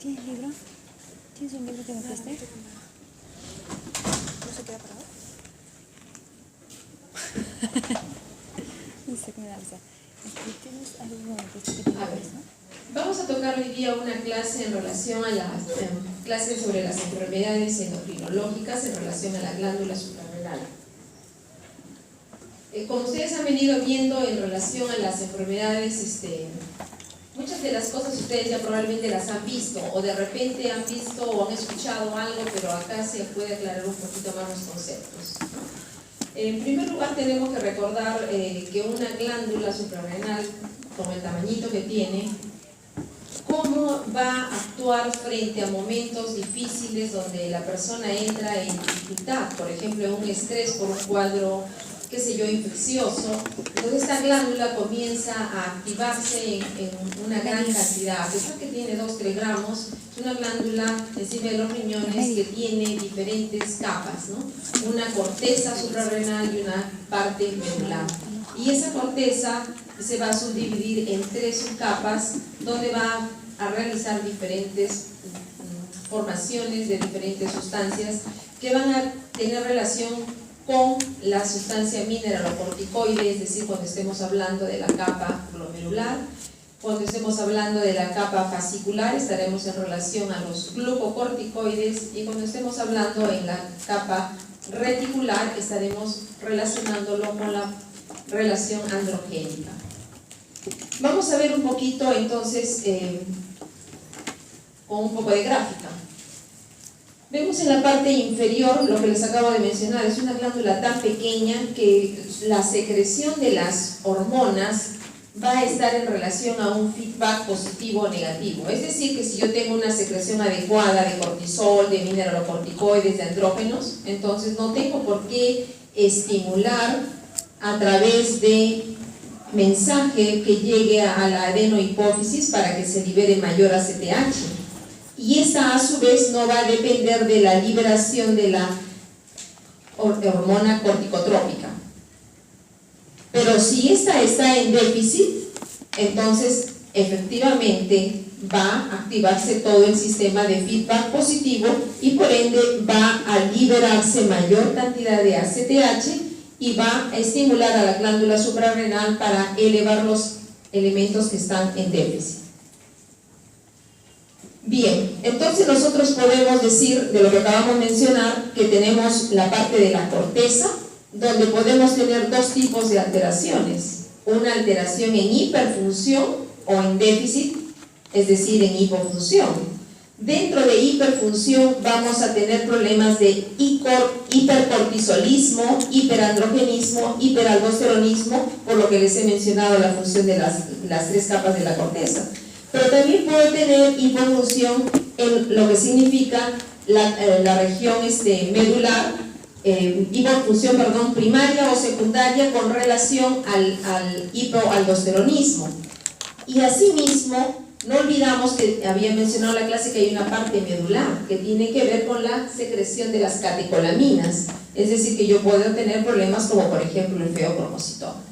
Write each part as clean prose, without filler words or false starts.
¿Tienes libro? ¿Tienes un libro que me preste? ¿No se queda parado? No sé qué me da risa. ¿Tienes algo que me preste que te libres, no? Vamos a tocar hoy día una clase en relación a las clases sobre las enfermedades endocrinológicas en relación a la glándula suprarrenal. Como ustedes han venido viendo en relación a las enfermedades, muchas de las cosas ustedes ya probablemente las han visto o de repente han visto o han escuchado algo, pero acá se puede aclarar un poquito más los conceptos. En primer lugar tenemos que recordar que una glándula suprarrenal, con el tamañito que tiene, cómo va a actuar frente a momentos difíciles donde la persona entra en dificultad, por ejemplo en un estrés por un cuadro, qué sé yo, infeccioso. Entonces esta glándula comienza a activarse en una gran cantidad, a pesar que tiene 2-3 gramos, es una glándula encima de los riñones que tiene diferentes capas, ¿no? Una corteza suprarrenal y una parte medular. Y esa corteza se va a subdividir en 3 subcapas donde va a realizar diferentes formaciones de diferentes sustancias que van a tener relación con la sustancia mineralocorticoide, es decir, cuando estemos hablando de la capa glomerular, cuando estemos hablando de la capa fascicular estaremos en relación a los glucocorticoides y cuando estemos hablando en la capa reticular estaremos relacionándolo con la relación androgénica. Vamos a ver un poquito entonces con un poco de gráfica. Vemos en la parte inferior lo que les acabo de mencionar, es una glándula tan pequeña que la secreción de las hormonas va a estar en relación a un feedback positivo o negativo. Es decir, que si yo tengo una secreción adecuada de cortisol, de mineralocorticoides, de andrógenos, entonces no tengo por qué estimular a través de mensaje que llegue a la adenohipófisis para que se libere mayor ACTH. Y esta a su vez no va a depender de la liberación de la hormona corticotrópica. Pero si esta está en déficit, entonces efectivamente va a activarse todo el sistema de feedback positivo y por ende va a liberarse mayor cantidad de ACTH y va a estimular a la glándula suprarrenal para elevar los elementos que están en déficit. Bien, entonces nosotros podemos decir, de lo que acabamos de mencionar, que tenemos la parte de la corteza, donde podemos tener 2 tipos de alteraciones. Una alteración en hiperfunción o en déficit, es decir, en hipofunción. Dentro de hiperfunción vamos a tener problemas de hipercortisolismo, hiperandrogenismo, hiperaldosteronismo, por lo que les he mencionado la función de las 3 capas de la corteza. Pero también puedo tener hipofunción en lo que significa la región medular, hipofunción primaria o secundaria con relación al hipoaldosteronismo. Y asimismo, no olvidamos que había mencionado en la clase que hay una parte medular que tiene que ver con la secreción de las catecolaminas, es decir, que yo puedo tener problemas como por ejemplo el feocromocitoma.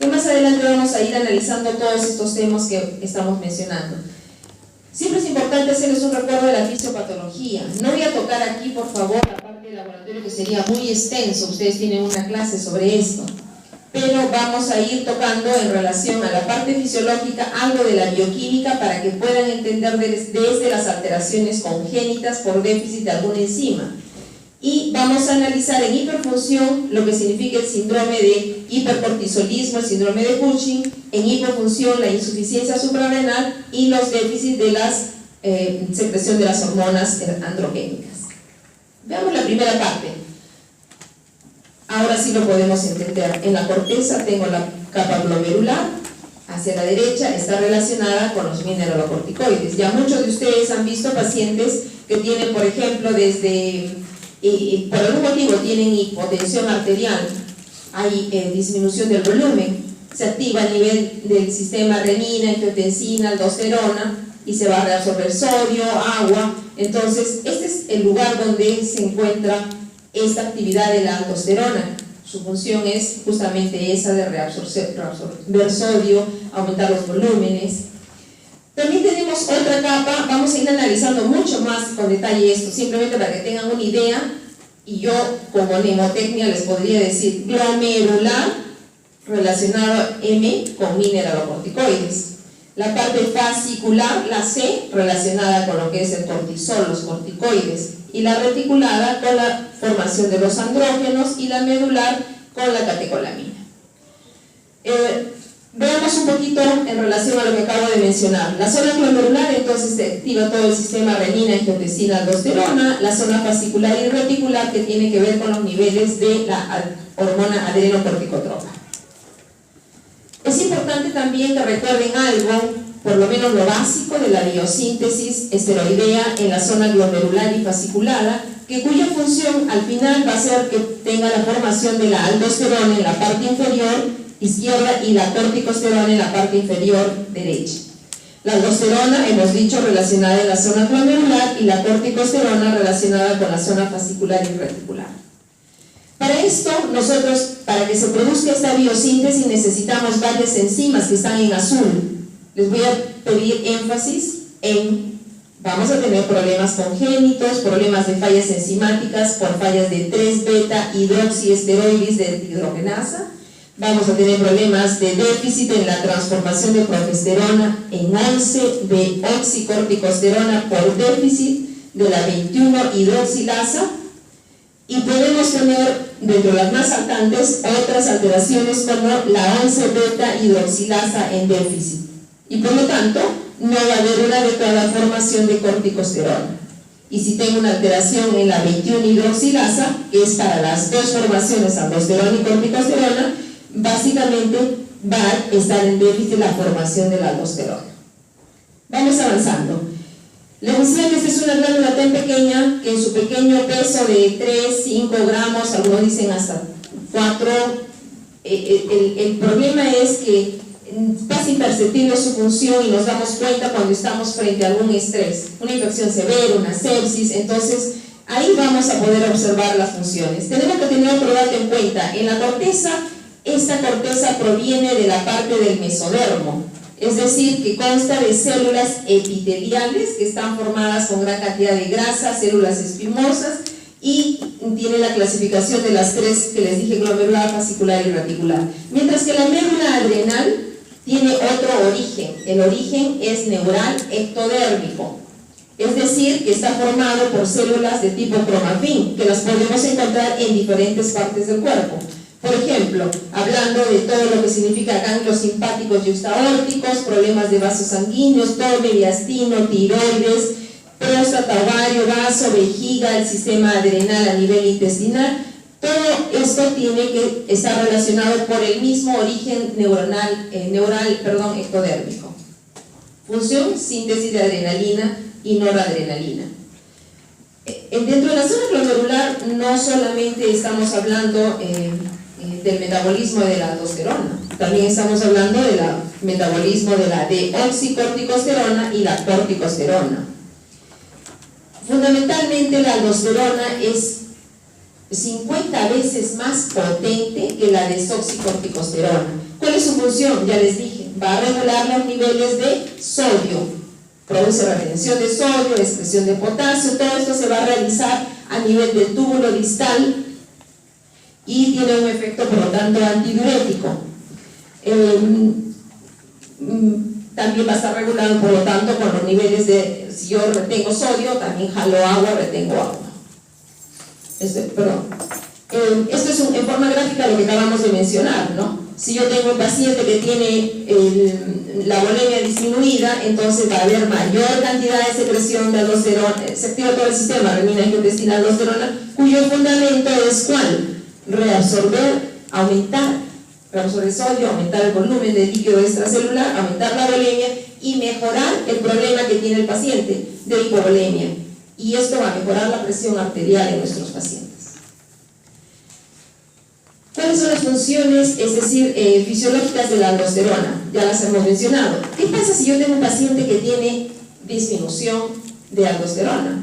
Y más adelante vamos a ir analizando todos estos temas que estamos mencionando. Siempre es importante hacerles un recuerdo de la fisiopatología. No voy a tocar aquí, por favor, la parte del laboratorio que sería muy extenso, ustedes tienen una clase sobre esto. Pero vamos a ir tocando en relación a la parte fisiológica algo de la bioquímica para que puedan entender desde las alteraciones congénitas por déficit de alguna enzima. Y vamos a analizar en hiperfunción lo que significa el síndrome de hipercortisolismo, el síndrome de Cushing, en hipofunción la insuficiencia suprarrenal y los déficits de la secreción de las hormonas androgénicas. Veamos la primera parte. Ahora sí lo podemos entender. En la corteza tengo la capa glomerular, hacia la derecha está relacionada con los mineralocorticoides. Ya muchos de ustedes han visto pacientes que tienen, por ejemplo, por algún motivo tienen hipotensión arterial, hay disminución del volumen, se activa a nivel del sistema renina, angiotensina, aldosterona y se va a reabsorber sodio, agua. Entonces este es el lugar donde se encuentra esta actividad de la aldosterona. Su función es justamente esa de reabsorber sodio, aumentar los volúmenes. También tenemos tenemos otra capa, vamos a ir analizando mucho más con detalle esto, simplemente para que tengan una idea, y yo como mnemotecnia les podría decir glomerular relacionado M con mineralocorticoides. La parte fascicular, la C, relacionada con lo que es el cortisol, los corticoides, y la reticulada con la formación de los andrógenos, y la medular con la catecolamina. Veamos un poquito en relación a lo que acabo de mencionar. La zona glomerular entonces activa todo el sistema renina, angiotensina, aldosterona. La zona fascicular y reticular, que tiene que ver con los niveles de la hormona adrenocorticotropa. Es importante también que recuerden algo, por lo menos lo básico de la biosíntesis esteroidea en la zona glomerular y fasciculada, cuya función al final va a ser que tenga la formación de la aldosterona en la parte inferior izquierda y la corticosterona en la parte inferior derecha. La aldosterona, hemos dicho, relacionada en la zona glomerular, y la corticosterona relacionada con la zona fascicular y reticular. Para esto, nosotros, para que se produzca esta biosíntesis, necesitamos varias enzimas que están en azul. Les voy a pedir énfasis en: vamos a tener problemas congénitos, problemas de fallas enzimáticas por fallas de 3-beta hidroxiesteroides de hidrogenasa. Vamos a tener problemas de déficit en la transformación de progesterona en 11-deoxicorticosterona por déficit de la 21-hidroxilasa, y podemos tener, dentro de las más saltantes, otras alteraciones como la 11-beta hidroxilasa en déficit, y por lo tanto no va a haber una adecuada formación de corticosterona. Y si tengo una alteración en la 21-hidroxilasa, que es para las dos formaciones, aldosterona y corticosterona, básicamente va a estar en déficit la formación de la aldosterona. Vamos avanzando. Les decía que esta es una glándula tan pequeña que en su pequeño peso de 3-5 gramos, algunos dicen hasta 4, el problema es que casi imperceptible su función, y nos damos cuenta cuando estamos frente a algún estrés, una infección severa, una sepsis. Entonces ahí vamos a poder observar las funciones. Tenemos que tener otro dato en cuenta: en la corteza, esta corteza proviene de la parte del mesodermo, es decir, que consta de células epiteliales que están formadas con gran cantidad de grasa, células espimosas, y tiene la clasificación de las tres que les dije: glomerular, fascicular y reticular. Mientras que la médula adrenal tiene otro origen. El origen es neural ectodérmico, es decir, que está formado por células de tipo cromafin, que las podemos encontrar en diferentes partes del cuerpo. Por ejemplo, hablando de todo lo que significa ganglios simpáticos y yuxtaórticos, problemas de vasos sanguíneos, todo mediastino, tiroides, próstata, ovario, vaso, vejiga, el sistema adrenal a nivel intestinal, todo esto tiene que estar relacionado por el mismo origen neural ectodérmico. Función: síntesis de adrenalina y noradrenalina. Dentro de la zona glomerular no solamente estamos hablando del metabolismo de la aldosterona, también estamos hablando del metabolismo de la deoxicorticosterona y la corticosterona. Fundamentalmente la aldosterona es 50 veces más potente que la desoxicorticosterona. ¿Cuál es su función? Ya les dije, va a regular los niveles de sodio, produce retención de sodio, excreción de potasio. Todo esto se va a realizar a nivel del túbulo distal y tiene un efecto, por lo tanto, antidiurético. También va a estar regulado, por lo tanto, con los niveles de, si yo retengo sodio, también jalo agua, retengo agua. Esto es en forma gráfica lo que acabamos de mencionar, ¿no? Si yo tengo un paciente que tiene la bulimia disminuida, entonces va a haber mayor cantidad de secreción de aldosterona, se activa todo el sistema renina, angiotensina, aldosterona, cuyo fundamento es ¿cuál? Reabsorber, reabsorber sodio, aumentar el volumen de líquido extracelular, aumentar la volemia y mejorar el problema que tiene el paciente de hipovolemia. Y esto va a mejorar la presión arterial en nuestros pacientes. ¿Cuáles son las funciones, es decir, fisiológicas de la aldosterona? Ya las hemos mencionado. ¿Qué pasa si yo tengo un paciente que tiene disminución de aldosterona?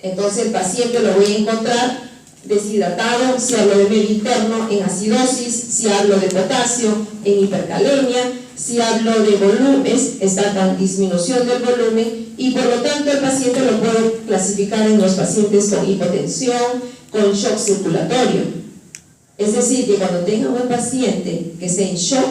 Entonces el paciente lo voy a encontrar deshidratado, si hablo de medio interno, en acidosis, si hablo de potasio, en hipercalemia, si hablo de volúmenes, está en disminución del volumen y por lo tanto el paciente lo puedo clasificar en los pacientes con hipotensión, con shock circulatorio. Es decir, que cuando tenga un paciente que esté en shock,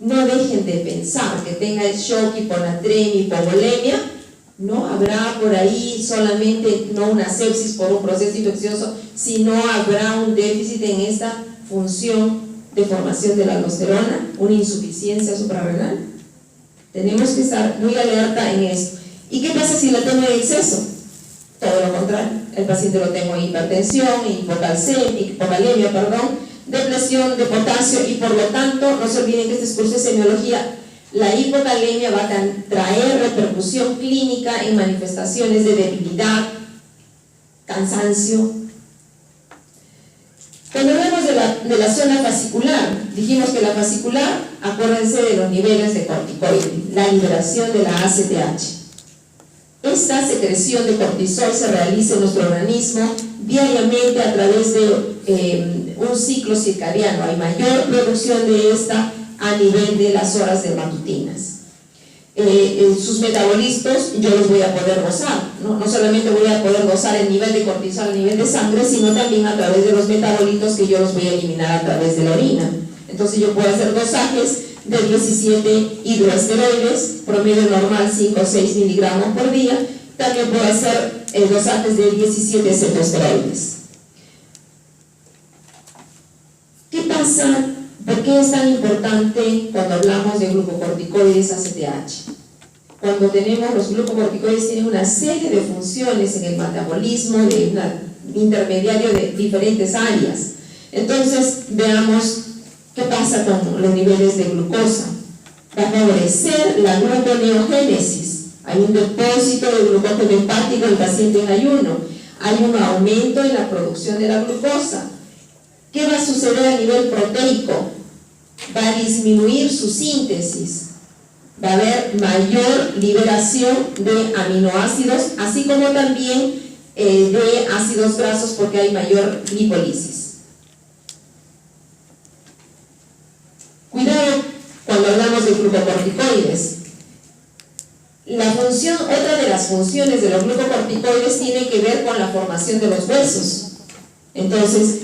no dejen de pensar que tenga el shock, hiponatremia, hipovolemia, no habrá por ahí solamente no una sepsis por un proceso infeccioso, sino habrá un déficit en esta función de formación de la aldosterona, una insuficiencia suprarrenal. Tenemos que estar muy alerta en esto. ¿Y qué pasa si la tengo en exceso? Todo lo contrario, el paciente lo tengo en hipertensión, hipocalemia, depresión de potasio y por lo tanto, no se olviden que este curso de semiología, la hipocalemia va a traer repercusión clínica en manifestaciones de debilidad, cansancio. Cuando hablamos de la zona fascicular, dijimos que la fascicular, acuérdense de los niveles de corticoide, la liberación de la ACTH. Esta secreción de cortisol se realiza en nuestro organismo diariamente a través de un ciclo circadiano. Hay mayor producción de esta a nivel de las horas de matutinas. Sus metabolitos yo los voy a poder gozar, no solamente voy a poder gozar el nivel de cortisol a nivel de sangre, sino también a través de los metabolitos que yo los voy a eliminar a través de la orina. Entonces yo puedo hacer dosajes de 17 hidroesteroides, promedio normal 5 o 6 miligramos por día. También puedo hacer dosajes de 17 cetoesteroides. ¿Qué pasa? ¿Por qué es tan importante cuando hablamos de glucocorticoides ACTH? Cuando tenemos los glucocorticoides tienen una serie de funciones en el metabolismo de un intermediario de diferentes áreas. Entonces veamos qué pasa con los niveles de glucosa. Va a favorecer la gluconeogénesis. Hay un depósito de glucógeno hepático en el paciente en ayuno. Hay un aumento en la producción de la glucosa. ¿Qué va a suceder a nivel proteico? Va a disminuir su síntesis. Va a haber mayor liberación de aminoácidos, así como también de ácidos grasos porque hay mayor lipólisis. Cuidado cuando hablamos de glucocorticoides. Otra de las funciones de los glucocorticoides tiene que ver con la formación de los huesos. Entonces,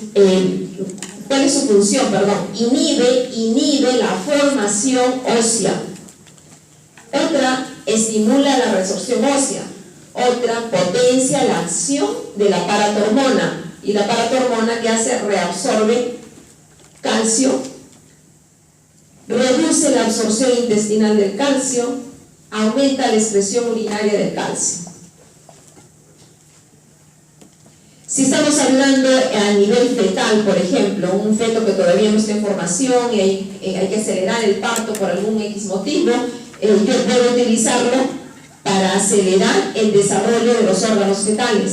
¿cuál es su función? Inhibe la formación ósea. Otra, estimula la resorción ósea. Otra, potencia la acción de la paratormona. Y la paratormona, ¿qué hace? Reabsorbe calcio, reduce la absorción intestinal del calcio, aumenta la excreción urinaria del calcio. Si estamos hablando a nivel fetal, por ejemplo, un feto que todavía no está en formación y hay que acelerar el parto por algún X motivo, yo puedo utilizarlo para acelerar el desarrollo de los órganos fetales.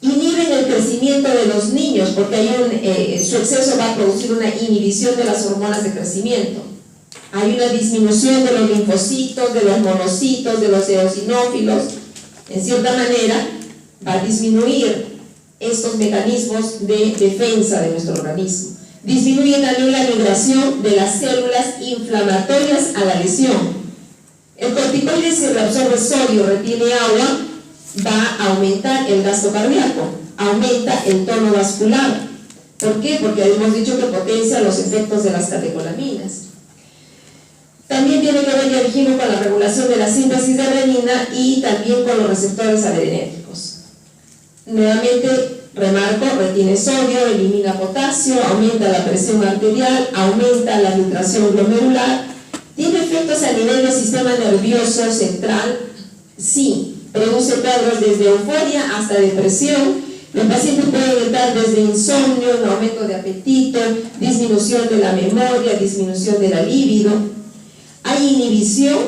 Inhiben el crecimiento de los niños porque su exceso va a producir una inhibición de las hormonas de crecimiento. Hay una disminución de los linfocitos, de los monocitos, de los eosinófilos. En cierta manera, va a disminuir estos mecanismos de defensa de nuestro organismo. Disminuye también la migración de las células inflamatorias a la lesión. El corticoide, si reabsorbe sodio, retiene agua, va a aumentar el gasto cardíaco, aumenta el tono vascular. ¿Por qué? Porque hemos dicho que potencia los efectos de las catecolaminas. También tiene que ver, ya dijimos, con la regulación de la síntesis de renina y también con los receptores adrenérgicos. Nuevamente, remarco, retiene sodio, elimina potasio, aumenta la presión arterial, aumenta la filtración glomerular. ¿Tiene efectos a nivel del sistema nervioso central? Sí, produce cuadros desde euforia hasta depresión. Los pacientes pueden entrar desde insomnio, un aumento de apetito, disminución de la memoria, disminución de la libido. Hay inhibición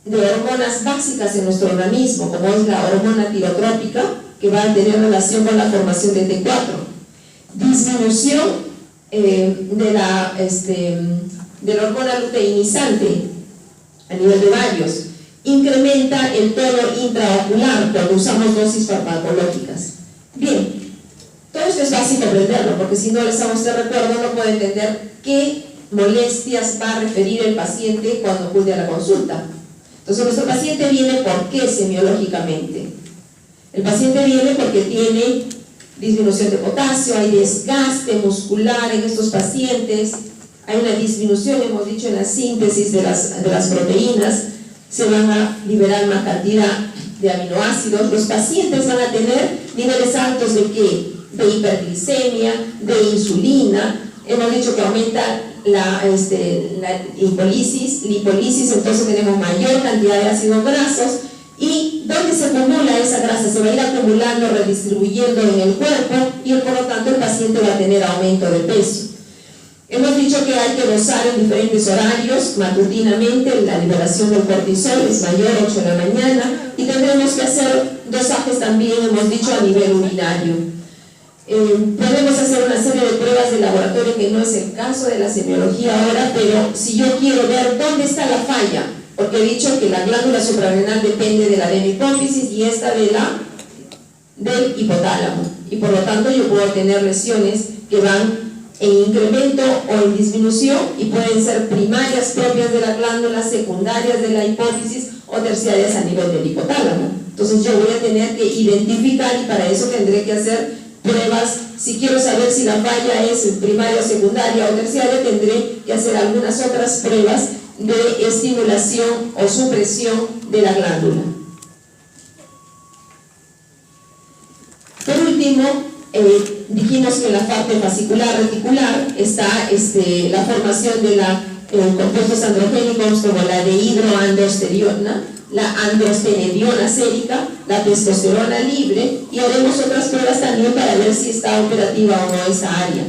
de hormonas básicas en nuestro organismo, como es la hormona tirotrópica, que va a tener relación con la formación de T4. Disminución de la hormona luteinizante a nivel de varios. Incrementa el tono intraocular cuando usamos dosis farmacológicas. Bien, todo esto es fácil comprenderlo, porque si no les hago este recuerdo, no puedo entender qué molestias va a referir el paciente cuando acude a la consulta. Entonces nuestro paciente viene ¿por qué semiológicamente? El paciente viene porque tiene disminución de potasio, hay desgaste muscular en estos pacientes, hay una disminución, hemos dicho, en la síntesis de las proteínas, se van a liberar una cantidad de aminoácidos. Los pacientes van a tener niveles altos de ¿qué? De hiperglicemia, de insulina, hemos dicho que aumenta la lipólisis, entonces tenemos mayor cantidad de ácidos grasos. ¿Y dónde se acumula esa grasa? Se va a ir acumulando, redistribuyendo en el cuerpo y por lo tanto el paciente va a tener aumento de peso. Hemos dicho que hay que dosar en diferentes horarios, matutinamente la liberación del cortisol es mayor, 8 de la mañana, y tendremos que hacer dosajes también, hemos dicho, a nivel urinario. Podemos hacer una serie de pruebas de laboratorio que no es el caso de la semiología ahora, pero si yo quiero ver dónde está la falla, porque he dicho que la glándula suprarrenal depende de la hipófisis y esta del hipotálamo, y por lo tanto yo puedo tener lesiones que van en incremento o en disminución y pueden ser primarias propias de la glándula, secundarias de la hipófisis o terciarias a nivel del hipotálamo. Entonces yo voy a tener que identificar y para eso tendré que hacer pruebas. Si quiero saber si la falla es primaria o secundaria o terciaria, tendré que hacer algunas otras pruebas de estimulación o supresión de la glándula. Por último, dijimos que en la parte fascicular reticular está la formación de compuestos androgénicos como la dehidroandrosterona, la androstenediona sérica, la testosterona libre, y haremos otras pruebas también para ver si está operativa o no esa área.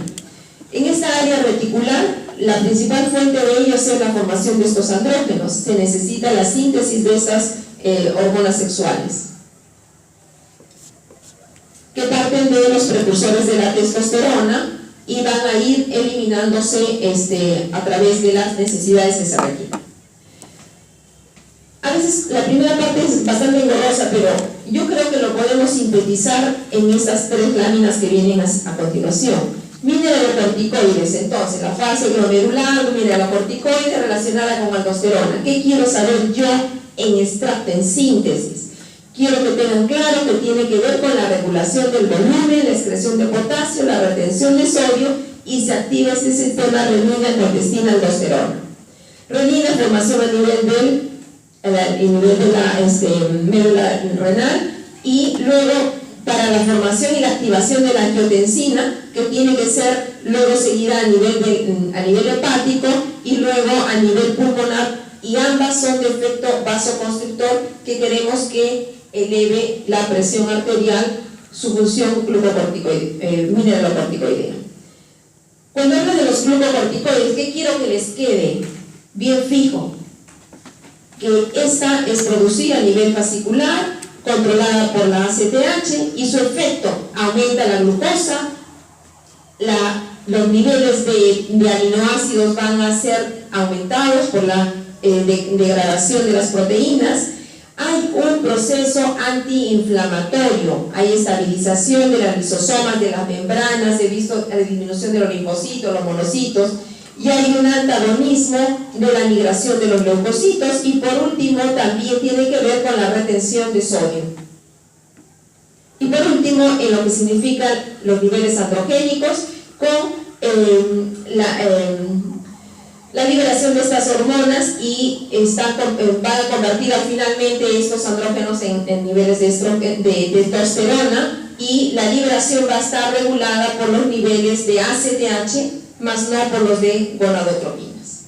En esta área reticular, la principal fuente de ellos es la formación de estos andrógenos. Se necesita la síntesis de estas hormonas sexuales, que parten de los precursores de la testosterona y van a ir eliminándose a través de las necesidades que se requieren. A veces la primera parte es bastante engorrosa, pero yo creo que lo podemos sintetizar en estas 3 láminas que vienen a continuación. Mineralocorticoides, entonces la fase glomerular, mineralocorticoide relacionada con aldosterona. ¿Qué quiero saber yo en extracto, en síntesis? Quiero que tengan claro que tiene que ver con la regulación del volumen, la excreción de potasio, la retención de sodio y se activa este sistema renina-angiotensina-aldosterona. Renina, formación a nivel de la médula renal, y luego para la formación y la activación de la angiotensina, que tiene que ser luego seguida a nivel hepático y luego a nivel pulmonar, y ambas son de efecto vasoconstrictor que queremos que eleve la presión arterial, su función mineralocorticoidea. Cuando hablo de los glucocorticoides, ¿qué quiero que les quede bien fijo? Que esta es producida a nivel fascicular, controlada por la ACTH, y su efecto aumenta la glucosa, los niveles de aminoácidos van a ser aumentados por la degradación de las proteínas. Hay un proceso antiinflamatorio, hay estabilización de las lisosomas, de las membranas, he visto la disminución de los linfocitos, los monocitos, y hay un antagonismo de la migración de los leucocitos, y por último también tiene que ver con la retención de sodio. Y por último, en lo que significan los niveles androgénicos, con la liberación de estas hormonas, y van a convertir finalmente estos andrógenos en niveles de testosterona, y la liberación va a estar regulada por los niveles de ACTH, más no por los de gonadotropinas.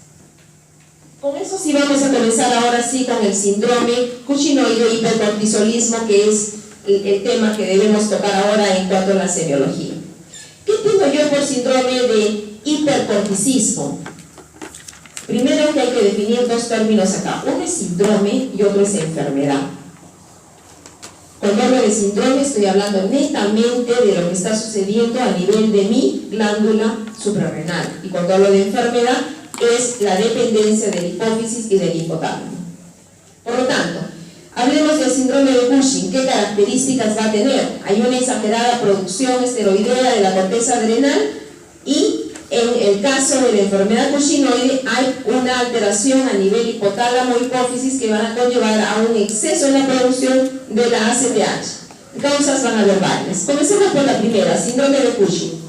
Con eso sí vamos a comenzar ahora sí con el síndrome cushingóide hipercortisolismo, que es el tema que debemos tocar ahora en cuanto a la semiología. ¿Qué tengo yo por síndrome de hipercorticismo? Primero que hay que definir 2 términos acá. Uno es síndrome y otro es enfermedad. Cuando hablo de síndrome estoy hablando netamente de lo que está sucediendo a nivel de mi glándula suprarrenal. Y cuando hablo de enfermedad es la dependencia de la hipófisis y del hipotálamo. Por lo tanto, hablemos del síndrome de Cushing. ¿Qué características va a tener? Hay una exagerada producción esteroidea de la corteza adrenal y en el caso de la enfermedad cushingoide hay una alteración a nivel hipotálamo hipófisis que van a conllevar a un exceso en la producción de la ACTH. Causas van a haber varias. Comencemos por la primera, síndrome de Cushing.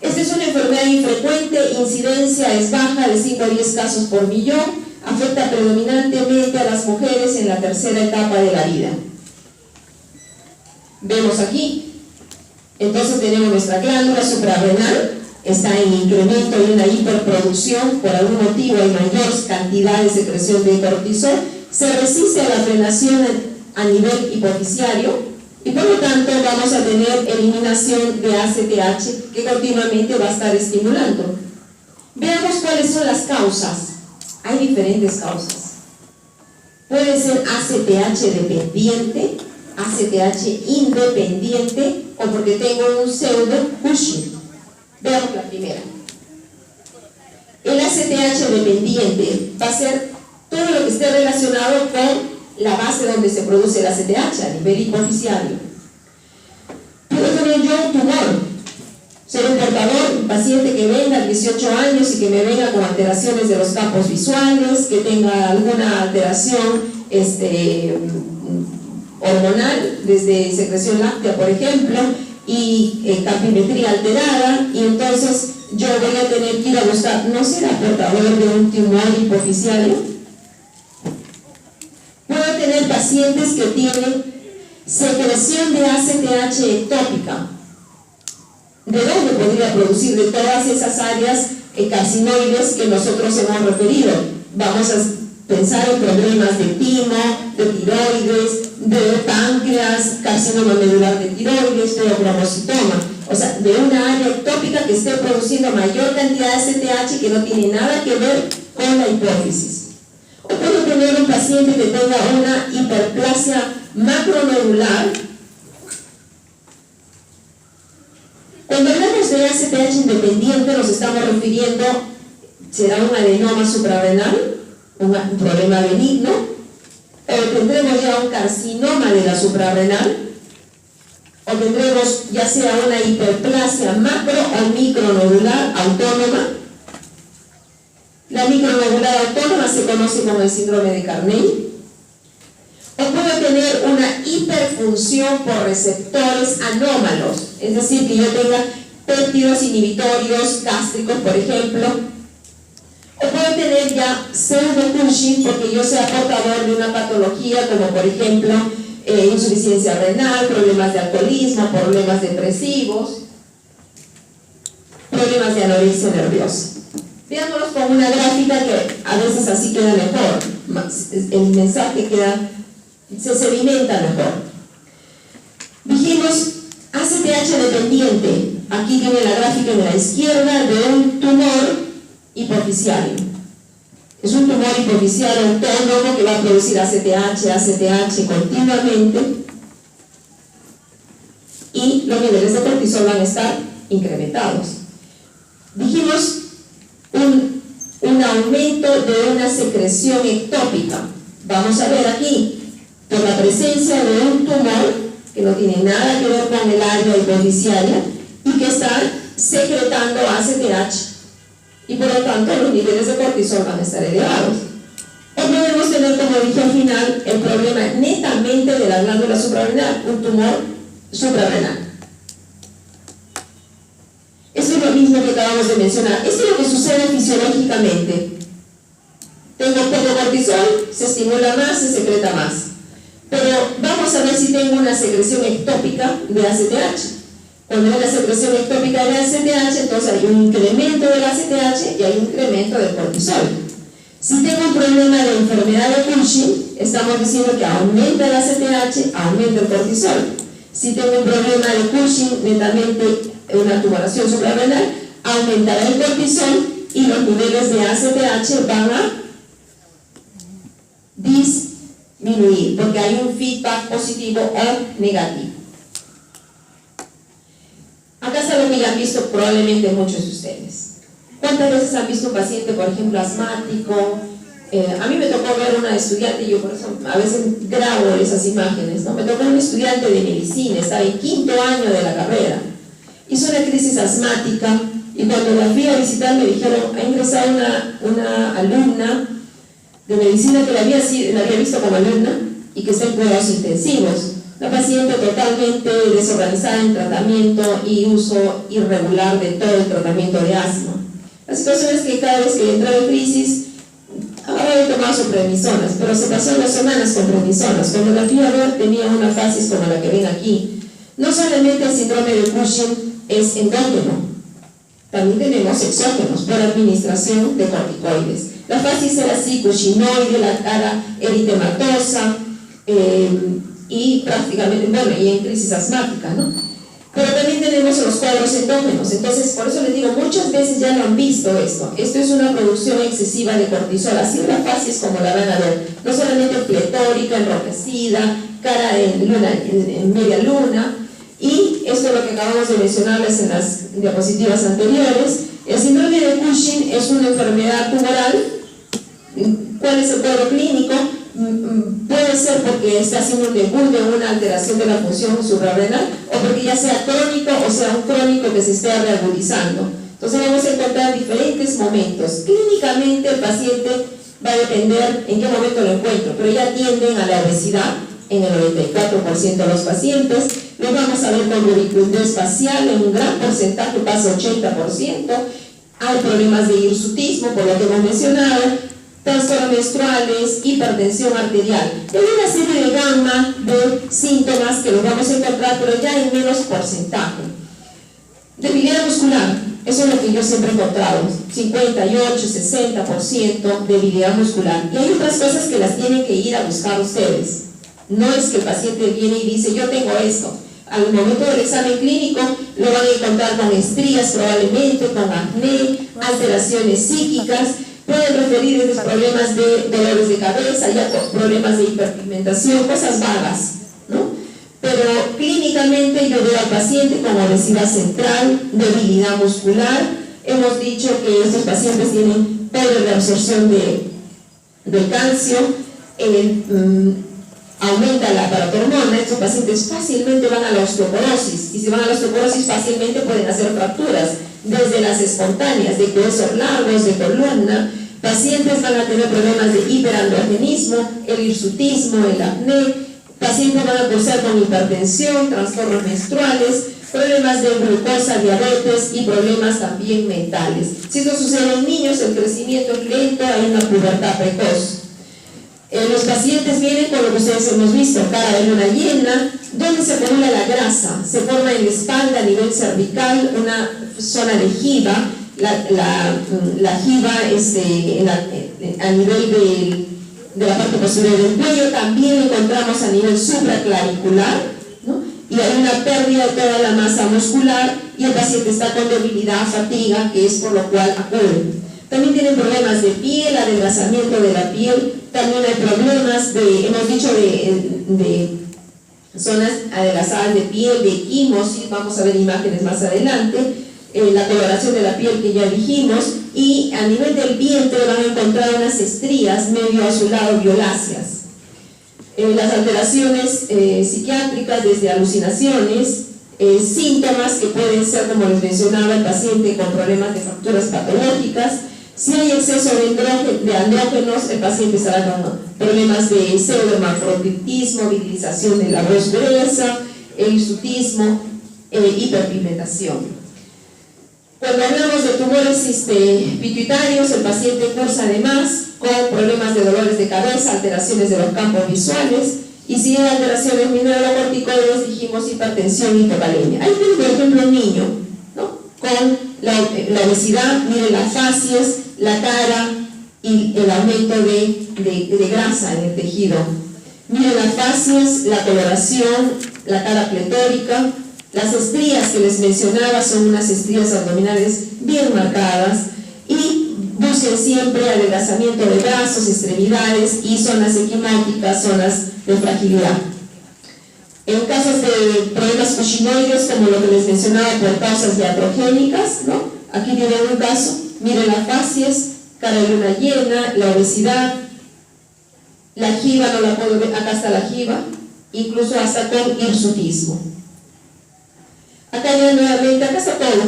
Esta es una enfermedad infrecuente, incidencia es baja, de 5 a 10 casos por millón, afecta predominantemente a las mujeres en la tercera etapa de la vida. Vemos aquí, entonces tenemos nuestra glándula suprarrenal, está en incremento y una hiperproducción, por algún motivo hay mayor cantidad de secreción de cortisol, se resiste a la frenación a nivel hipofisiario y por lo tanto vamos a tener eliminación de ACTH que continuamente va a estar estimulando. Veamos cuáles son las causas. Hay diferentes causas. Puede ser ACTH dependiente, ACTH independiente o porque tengo un pseudo Cushing. Veamos la primera. El ACTH dependiente va a ser todo lo que esté relacionado con la base donde se produce el ACTH a nivel hipofisiario. Puedo tener yo un tumor, ser un portador, un paciente que venga a 18 años y que me venga con alteraciones de los campos visuales, que tenga alguna alteración hormonal, desde secreción láctea, por ejemplo, y campimetría alterada, y entonces yo voy a tener que ir a buscar, ¿no será portador de un tumor hipofisiario? Puedo tener pacientes que tienen secreción de ACTH ectópica. ¿De dónde podría producir? De todas esas áreas carcinoides que nosotros hemos referido. Vamos a pensar en problemas de timo, de tiroides, de páncreas, carcinoma medular de tiroides, feocromocitoma. O sea, de una área ectópica que esté produciendo mayor cantidad de ACTH que no tiene nada que ver con la hipófisis. O puedo tener un paciente que tenga una hiperplasia macronodular. Cuando hablamos de ACTH independiente nos estamos refiriendo, será un adenoma suprarrenal, un problema benigno, o tendremos ya un carcinoma de la suprarrenal, o tendremos ya sea una hiperplasia macro o micronodular autónoma. La micronodular autónoma se conoce como el síndrome de Carney. O puedo tener una hiperfunción por receptores anómalos, es decir, que yo tenga péptidos inhibitorios gástricos, por ejemplo. O puedo tener ya pseudo Cushing porque yo sea portador de una patología como por ejemplo insuficiencia renal, problemas de alcoholismo, problemas depresivos, problemas de anorexia nerviosa. Veámoslos con una gráfica que a veces así queda mejor, el mensaje queda, se sedimenta mejor. Dijimos ACTH dependiente, aquí tiene la gráfica en la izquierda de un tumor hipofisiario. Es un tumor hipofisiario autónomo que va a producir ACTH continuamente y los niveles de cortisol van a estar incrementados. Dijimos un aumento de una secreción ectópica. Vamos a ver aquí, por la presencia de un tumor que no tiene nada que ver con el área hipofisiaria y que está secretando ACTH y por lo tanto los niveles de cortisol van a estar elevados. O podemos tener, como dije al final, el problema netamente de la glándula suprarrenal, un tumor suprarrenal. Eso es lo mismo que acabamos de mencionar. Esto es lo que sucede fisiológicamente. Tengo poco cortisol, se estimula más, se secreta más. Pero vamos a ver si tengo una secreción ectópica de ACTH. Cuando hay una secreción ectópica de ACTH, entonces hay un incremento del ACTH y hay un incremento del cortisol. Si tengo un problema de enfermedad de Cushing, estamos diciendo que aumenta el ACTH, aumenta el cortisol. Si tengo un problema de Cushing, netamente una tumoración suprarrenal, aumentará el cortisol y los niveles de ACTH van a disminuir porque hay un feedback positivo o negativo. Acá está lo que ya han visto probablemente muchos de ustedes. ¿Cuántas veces han visto un paciente, por ejemplo, asmático? A mí me tocó ver una estudiante, y yo por eso a veces grabo esas imágenes, ¿no? Me tocó un estudiante de medicina, estaba en 5º año de la carrera. Hizo una crisis asmática Y cuando la fui a visitar me dijeron, ha ingresado una alumna de medicina que la había visto como alumna y que está en cuidados intensivos. La paciente totalmente desorganizada en tratamiento y uso irregular de todo el tratamiento de asma. La situación es que cada vez que entraba en crisis, ahora he tomado sus prednisonas, pero se pasó 2 semanas con prednisonas. Cuando la fui a ver tenía una fasis como la que ven aquí. No solamente el síndrome de Cushing es endógeno, también tenemos exógenos por administración de corticoides. La fasis era así, cushinoide, la cara eritematosa, y prácticamente, bueno, y en crisis asmática, ¿no? Pero también tenemos los cuadros endógenos. Entonces, por eso les digo, muchas veces ya lo han visto esto. Esto es una producción excesiva de cortisol, así la fasis como la van a ver, no solamente pletórica, enrojecida, cara en media luna, y esto es lo que acabamos de mencionarles en las diapositivas anteriores. El síndrome de Cushing es una enfermedad tumoral. ¿Cuál es el cuadro clínico? Puede ser porque está haciendo un debut de una alteración de la función suprarrenal, o porque ya sea crónico o sea un crónico que se esté reagudizando. Entonces vamos a encontrar diferentes momentos. Clínicamente el paciente va a depender en qué momento lo encuentro, pero ya tienden a la obesidad en el 94% de los pacientes. Lo vamos a ver con rubicundez facial, en un gran porcentaje pasa 80%. Hay problemas de hirsutismo, por lo que hemos mencionado, trastornos menstruales, hipertensión arterial. Hay una serie de gama de síntomas que los vamos a encontrar, pero ya en menos porcentaje. Debilidad muscular, eso es lo que yo siempre he encontrado, 58, 60% debilidad muscular. Y hay otras cosas que las tienen que ir a buscar ustedes. No es que el paciente viene y dice, yo tengo esto. Al momento del examen clínico lo van a encontrar con estrías probablemente, con acné, alteraciones psíquicas. Pueden referir desde problemas de dolores de cabeza, ya problemas de hiperpigmentación, cosas vagas, ¿no? Pero clínicamente yo veo al paciente con obesidad central, debilidad muscular. Hemos dicho que estos pacientes tienen pobre reabsorción de calcio, aumenta la paratormona. Estos pacientes fácilmente van a la osteoporosis, y si van a la osteoporosis fácilmente pueden hacer fracturas, desde las espontáneas, de huesos largos, de columna. Pacientes van a tener problemas de hiperandrogenismo, el hirsutismo, el acné. Pacientes van a cursar con hipertensión, trastornos menstruales, problemas de glucosa, diabetes y problemas también mentales. Si esto sucede en niños, el crecimiento es lento, hay una pubertad precoz. Los pacientes vienen con lo que ustedes hemos visto, cara de luna llena, donde se acumula la grasa, se forma en la espalda a nivel cervical una zona de jiba. La jiba a nivel de la parte posterior del cuello, también lo encontramos a nivel supraclavicular, ¿no? Y hay una pérdida de toda la masa muscular y el paciente está con debilidad, fatiga, que es por lo cual acude. También tienen problemas de piel, adelgazamiento de la piel. También hay problemas hemos dicho de zonas adelgazadas de piel, de equimosis, vamos a ver imágenes más adelante. La coloración de la piel que ya dijimos, y a nivel del vientre van a encontrar unas estrías medio azulado violáceas. Las alteraciones psiquiátricas, desde alucinaciones, síntomas que pueden ser, como les mencionaba, el paciente con problemas de fracturas patológicas. Si hay exceso de andrógenos, el paciente estará con problemas de pseudohermafroditismo, virilización de la voz gruesa, hirsutismo, hiperpigmentación. Cuando hablamos de tumores pituitarios, el paciente cursa además con problemas de dolores de cabeza, alteraciones de los campos visuales, y si hay alteraciones mineralocorticoides, dijimos hipertensión y hipocalemia. Ahí tiene, por ejemplo, un niño, ¿no? Con la obesidad, miren las fascias, la cara y el aumento de grasa en el tejido. Miren las fascias, la coloración, la cara pletórica. Las estrías que les mencionaba son unas estrías abdominales bien marcadas, y busquen siempre adelgazamiento de brazos, extremidades y zonas equimóticas, zonas de fragilidad. En casos de problemas cushinoides, como lo que les mencionaba, por causas iatrogénicas, ¿no? Aquí tienen un caso, miren las fascias, cara de luna llena, la obesidad, la jiba no la puedo ver, acá está la jiba, incluso hasta con hirsutismo. Acá ya nuevamente, acá está todo.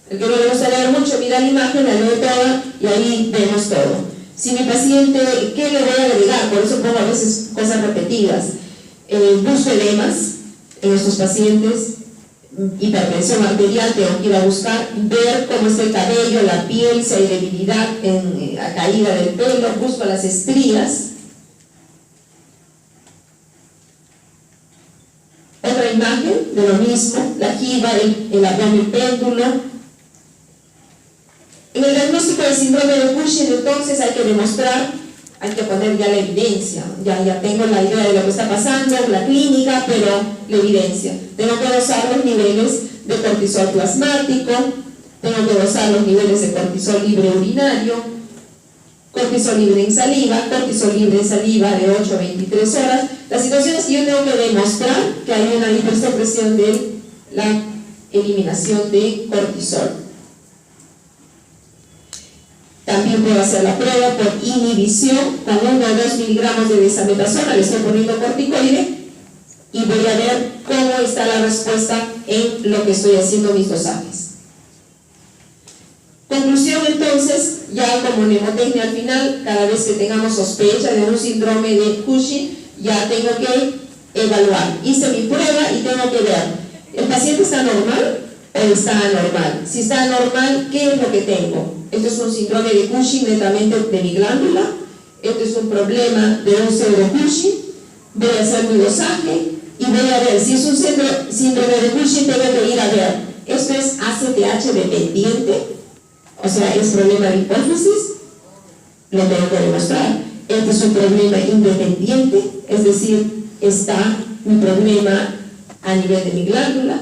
El que no le gusta leer mucho, mira la imagen, la lee toda y ahí vemos todo. Si mi paciente, ¿qué le voy a agregar? Por eso pongo a veces cosas repetidas. Busco edemas en estos pacientes, hipertensión arterial, tengo que ir a buscar, ver cómo está el cabello, la piel, si hay debilidad en la caída del pelo, busco las estrías. Otra imagen de lo mismo, la jiba, el abdomen péndulo. En el diagnóstico del síndrome de Cushing, entonces hay que demostrar, hay que poner ya la evidencia. Ya tengo la idea de lo que está pasando, la clínica, pero la evidencia. Tengo que dosar los niveles de cortisol plasmático, tengo que dosar los niveles de cortisol libre urinario, cortisol libre en saliva, cortisol libre en saliva de 8 a 23 horas. La situación es que yo tengo que demostrar que hay una hipersecreción de la eliminación de cortisol. También puedo hacer la prueba por inhibición con 1 o 2 miligramos de desametasona, le estoy poniendo corticoide y voy a ver cómo está la respuesta en lo que estoy haciendo mis dosajes. Conclusión entonces, ya como mnemotecnia al final, cada vez que tengamos sospecha de un síndrome de Cushing, ya tengo que evaluar. Hice mi prueba y tengo que ver, ¿el paciente está normal o está anormal? Si está anormal, ¿qué es lo que tengo? Esto es un síndrome de Cushing netamente de mi glándula, esto es un problema de un pseudo Cushing, voy a hacer mi dosaje y voy a ver, si es un síndrome de Cushing, tengo que ir a ver, ¿esto es ACTH dependiente? O sea, ¿es problema de hipófisis? Lo tengo que demostrar. Este es un problema independiente, es decir, está mi problema a nivel de mi glándula.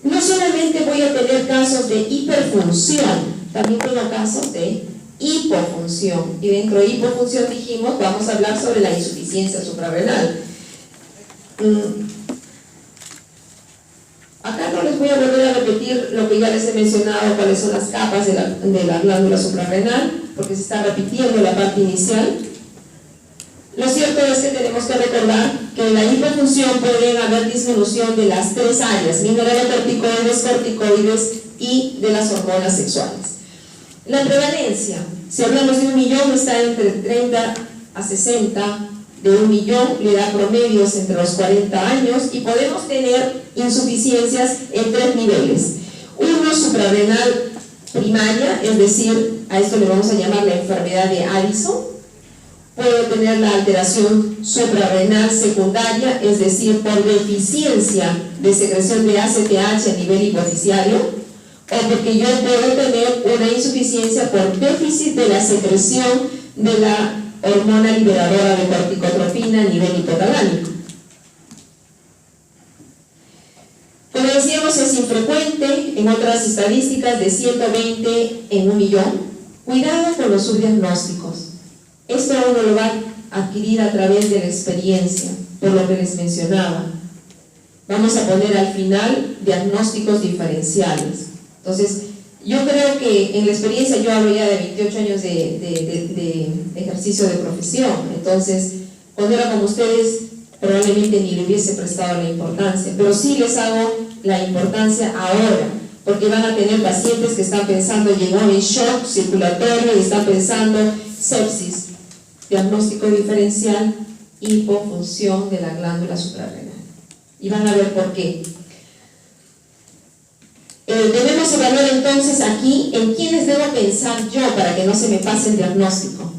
No solamente voy a tener casos de hiperfunción, también tengo casos de hipofunción. Y dentro de hipofunción dijimos, vamos a hablar sobre la insuficiencia suprarrenal. Acá no les voy a volver a repetir lo que ya les he mencionado, cuáles son las capas de la glándula suprarrenal, porque se está repitiendo la parte inicial. Lo cierto es que tenemos que recordar que en la hipofunción pueden haber disminución de las 3 áreas, mineralocorticoides, corticoides y de las hormonas sexuales. La prevalencia, si hablamos de 1 millón, está entre 30 a 60, de 1 millón le da promedios entre los 40 años y podemos tener insuficiencias en 3 niveles. Uno, suprarrenal primaria, es decir, a esto le vamos a llamar la enfermedad de Addison. Puede tener la alteración suprarrenal secundaria, es decir, por deficiencia de secreción de ACTH a nivel hipofisiario, o porque yo puedo tener una insuficiencia por déficit de la secreción de la hormona liberadora de corticotropina a nivel hipotalámico. Como decíamos, es infrecuente, en otras estadísticas de 120 en 1 millón. Cuidado con los subdiagnósticos. Esto uno lo va a adquirir a través de la experiencia, por lo que les mencionaba. Vamos a poner al final diagnósticos diferenciales. Entonces, yo creo que en la experiencia, yo hablo ya de 28 años de ejercicio de profesión, entonces, cuando era como ustedes, probablemente ni le hubiese prestado la importancia, pero sí les hago la importancia ahora, porque van a tener pacientes que están pensando, llegó en shock circulatorio y están pensando sepsis. Diagnóstico diferencial, hipofunción de la glándula suprarrenal. Y van a ver por qué. Debemos evaluar entonces aquí en quiénes debo pensar yo para que no se me pase el diagnóstico.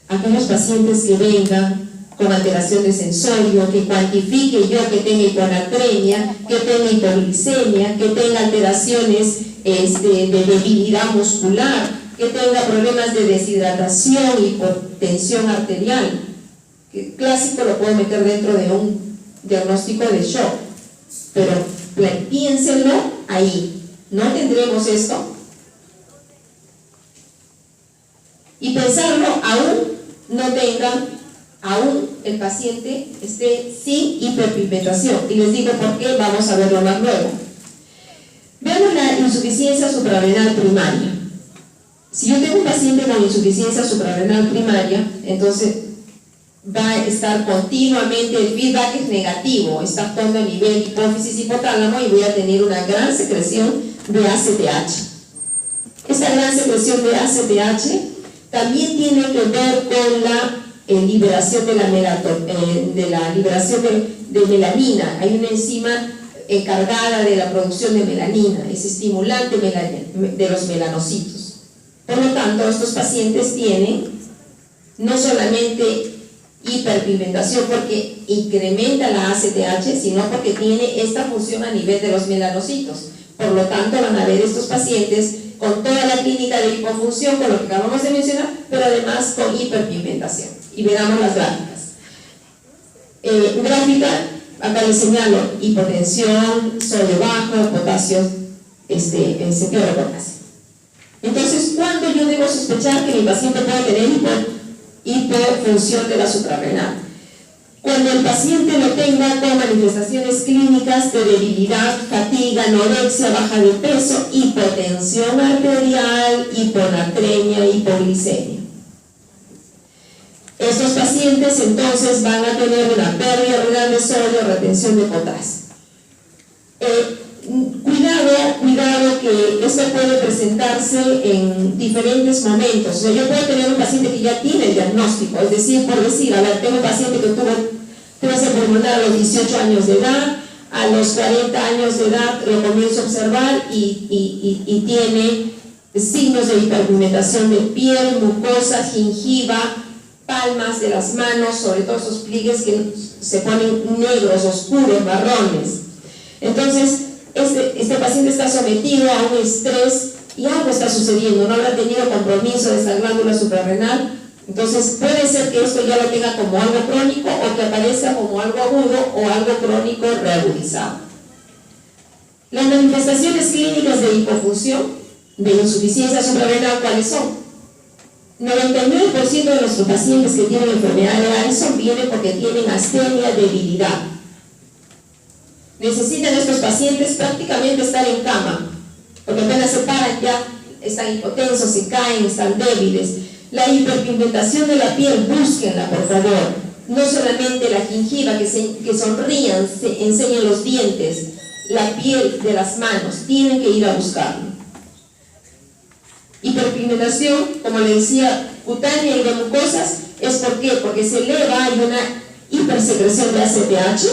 Aquellos pacientes que vengan con alteración de sensorio, que cuantifique yo que tenga hiponatremia, que tenga hipoglicemia, que tenga alteraciones de debilidad muscular, que tenga problemas de deshidratación, hipotensión arterial. Que clásico lo puedo meter dentro de un diagnóstico de shock, pero piénsenlo ahí. ¿No tendremos esto? Y pensarlo aún no tengan, aún el paciente esté sin hiperpigmentación. Y les digo por qué, vamos a verlo más luego. Veamos la insuficiencia suprarrenal primaria. Si yo tengo un paciente con insuficiencia suprarrenal primaria, entonces va a estar continuamente, el feedback es negativo, está actuando a nivel hipófisis hipotálamo y voy a tener una gran secreción de ACTH. Esta gran secreción de ACTH también tiene que ver con la liberación de la liberación de melanina. Hay una enzima encargada de la producción de melanina, es estimulante de los melanocitos. Por lo tanto, estos pacientes tienen no solamente hiperpigmentación porque incrementa la ACTH, sino porque tiene esta función a nivel de los melanocitos. Por lo tanto, van a ver estos pacientes con toda la clínica de hipofunción, con lo que acabamos de mencionar, pero además con hiperpigmentación. Y veamos las gráficas. Gráfica, acá les señalo hipotensión, sodio bajo, potasio, sentido de potasio. Entonces, ¿cuándo yo debo sospechar que mi paciente puede tener hipofunción de la suprarrenal? Cuando el paciente lo tenga con manifestaciones clínicas de debilidad, fatiga, anorexia, baja de peso, hipotensión arterial, hiponatremia, hipoglicemia. Estos pacientes entonces van a tener una pérdida renal de sodio, retención de potasio. Cuidado que esto puede presentarse en diferentes momentos. O sea, yo puedo tener un paciente que ya tiene el diagnóstico, es decir, por decir, a ver, tengo un paciente que tuvo trastorno pulmonar a los 18 años de edad, a los 40 años de edad lo comienzo a observar y tiene signos de hiperpigmentación de piel, mucosa, gingiva, palmas de las manos, sobre todo esos pliegues que se ponen negros, oscuros, marrones. Entonces, este paciente está sometido a un estrés y algo está sucediendo, no habrá tenido compromiso de esa glándula suprarrenal. Entonces, puede ser que esto ya lo tenga como algo crónico o que aparezca como algo agudo o algo crónico reagudizado. Las manifestaciones clínicas de hipofunción, de insuficiencia suprarrenal, ¿cuáles son? 99% de nuestros pacientes que tienen enfermedad de Addison vienen porque tienen astenia, debilidad. Necesitan estos pacientes prácticamente estar en cama, porque apenas se paran ya están hipotensos, se caen, están débiles. La hiperpigmentación de la piel, búsquenla por favor. No solamente la gingiva, que sonrían, se enseñen los dientes, la piel de las manos, tienen que ir a buscarlo. Hiperpigmentación, como le decía, cutánea y de mucosas, ¿es por qué? Porque se eleva, hay una hipersecreción de ACTH,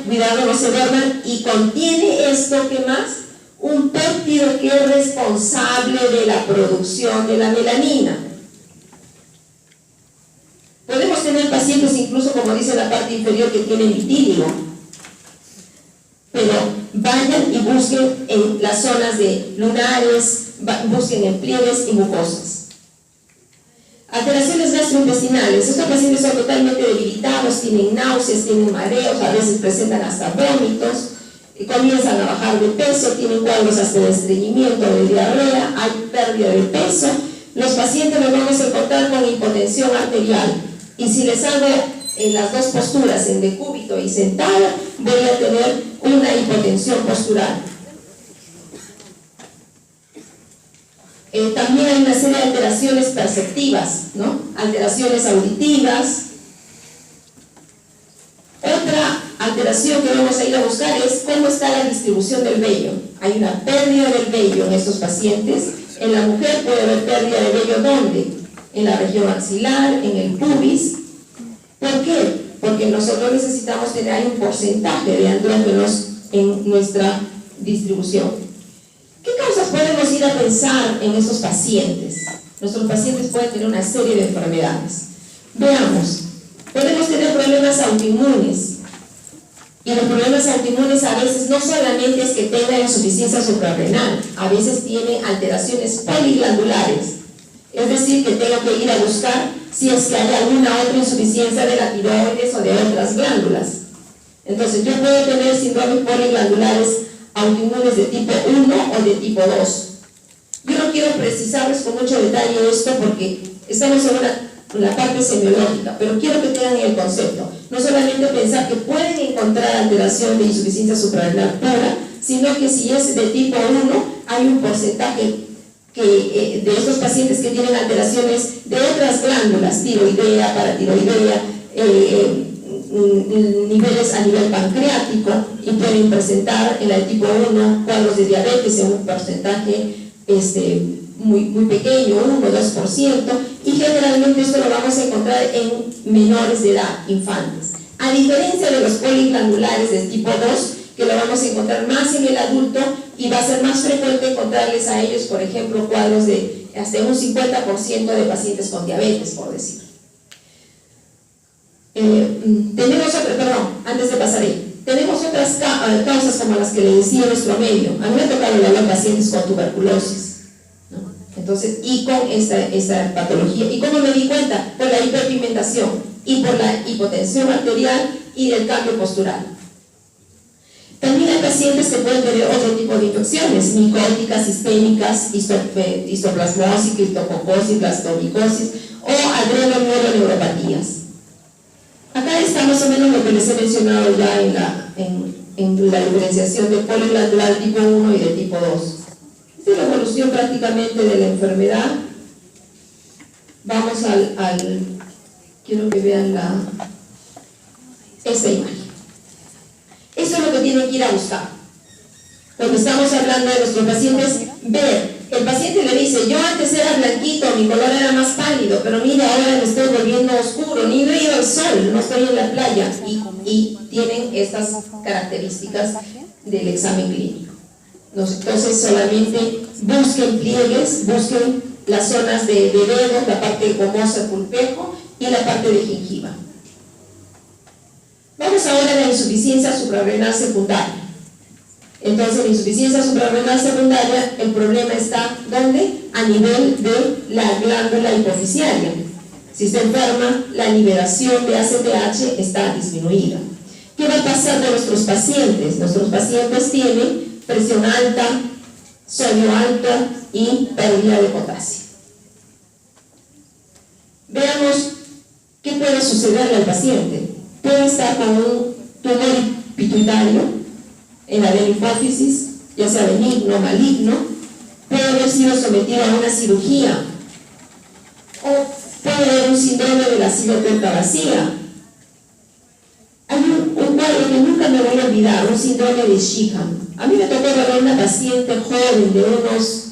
cuidado no se duerman, y contiene esto, ¿qué más? Un péptido que es responsable de la producción de la melanina. Podemos tener pacientes incluso, como dice la parte inferior, que tienen vitíligo, pero vayan y busquen en las zonas de lunares, busquen en pliegues y mucosas. Alteraciones gastrointestinales. Estos pacientes son totalmente debilitados, tienen náuseas, tienen mareos, a veces presentan hasta vómitos, comienzan a bajar de peso, tienen cuadros hasta de estreñimiento, de diarrea, hay pérdida de peso. Los pacientes los vamos a encontrar con hipotensión arterial. Y si les hago en las dos posturas, en decúbito y sentada, voy a tener una hipotensión postural. También hay una serie de alteraciones perceptivas, ¿no? Alteraciones auditivas. Otra alteración que vamos a ir a buscar es cómo está la distribución del vello. Hay una pérdida del vello en estos pacientes. En la mujer puede haber pérdida de vello, ¿dónde? En la región axilar, en el pubis. ¿Por qué? Porque nosotros necesitamos tener un porcentaje de andrógenos en nuestra distribución. ¿Qué causas podemos ir a pensar en estos pacientes? Nuestros pacientes pueden tener una serie de enfermedades. Veamos, podemos tener problemas autoinmunes. Y los problemas autoinmunes a veces no solamente es que tengan insuficiencia suprarrenal, a veces tienen alteraciones poliglandulares. Es decir, que tengo que ir a buscar si es que hay alguna otra insuficiencia de la tiroides o de otras glándulas. Entonces, yo puedo tener síndromes poliglandulares autoinmunes de tipo 1 o de tipo 2. Yo no quiero precisarles con mucho detalle esto porque estamos en la parte semiológica, pero quiero que tengan el concepto. No solamente pensar que pueden encontrar alteración de insuficiencia suprarrenal pura, sino que si es de tipo 1, hay un porcentaje de estos pacientes que tienen alteraciones de otras glándulas, tiroidea, paratiroidea, niveles a nivel pancreático, y pueden presentar en la tipo 1 cuadros de diabetes en un porcentaje muy pequeño, 1 o 2%, y generalmente esto lo vamos a encontrar en menores de edad, infantes. A diferencia de los poliglandulares de tipo 2, que lo vamos a encontrar más en el adulto, y va a ser más frecuente encontrarles a ellos, por ejemplo, cuadros de hasta un 50% de pacientes con diabetes, por decir. Antes de pasar ahí, tenemos otras causas como las que le decía nuestro medio. A mí me ha tocado evaluar pacientes con tuberculosis, ¿no? Entonces, y con esta patología. ¿Y cómo me di cuenta? Por la hiperpigmentación y por la hipotensión arterial y del cambio postural. También hay pacientes que pueden tener otro tipo de infecciones, micóticas, sistémicas, histoplasmosis, criptococosis, blastomicosis o adrenomioroneuropatías. Acá está más o menos lo que les he mencionado ya en la diferenciación de poliglandular tipo 1 y de tipo 2. Esta es la evolución prácticamente de la enfermedad. Vamos quiero que vean esta imagen. Eso es lo que tienen que ir a buscar. Cuando estamos hablando de nuestros pacientes, ver. El paciente le dice, yo antes era blanquito, mi color era más pálido, pero mira, ahora me estoy volviendo oscuro, ni no he ido al sol, no estoy en la playa, y tienen estas características del examen clínico. Entonces solamente busquen pliegues, busquen las zonas de dedos, la parte gomosa, pulpejo y la parte de gingiva. Vamos ahora a la insuficiencia suprarrenal secundaria. Entonces, la insuficiencia suprarrenal secundaria, el problema está ¿dónde? A nivel de la glándula hipoficiaria. Si está enferma, la liberación de ACTH está disminuida. ¿Qué va a pasar de nuestros pacientes? Nuestros pacientes tienen presión alta, sodio alto y pérdida de potasio. Veamos qué puede sucederle al paciente. Puede estar con un tumor pituitario en la hipófisis, ya sea benigno o maligno, puede haber sido sometido a una cirugía, o puede haber un síndrome de la cigoterta vacía. Hay un cuadro que nunca me voy a olvidar, un síndrome de Sheehan. A mí me tocó ver una paciente joven de unos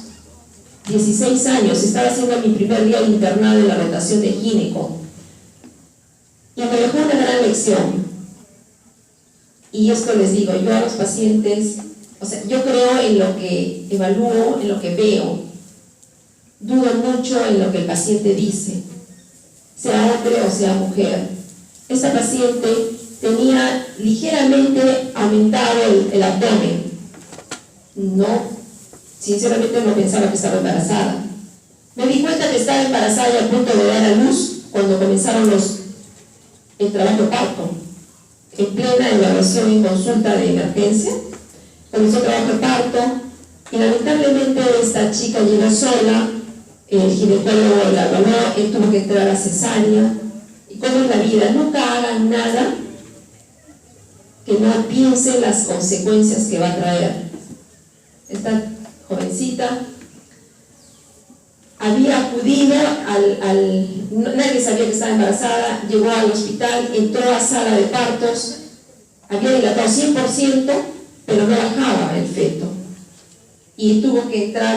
16 años, estaba haciendo mi primer día internado en la rotación de gineco, y me dejó una gran lección. Y esto les digo, yo a los pacientes, yo creo en lo que evalúo, en lo que veo, dudo mucho en lo que el paciente dice, sea hombre o sea mujer. Esta paciente tenía ligeramente aumentado el abdomen. Sinceramente no pensaba que estaba embarazada. Me di cuenta que estaba embarazada y a punto de dar a luz cuando comenzaron el trabajo de parto. En plena evaluación en consulta de emergencia, comenzó trabajo de parto y lamentablemente esta chica llegó sola, el ginecólogo la evaluó, él tuvo que entrar a cesárea. Y como es la vida, nunca hagan nada que no piensen las consecuencias que va a traer. Esta jovencita había acudido nadie sabía que estaba embarazada, llegó al hospital, entró a sala de partos, había dilatado 100%, pero no bajaba el feto, y tuvo que entrar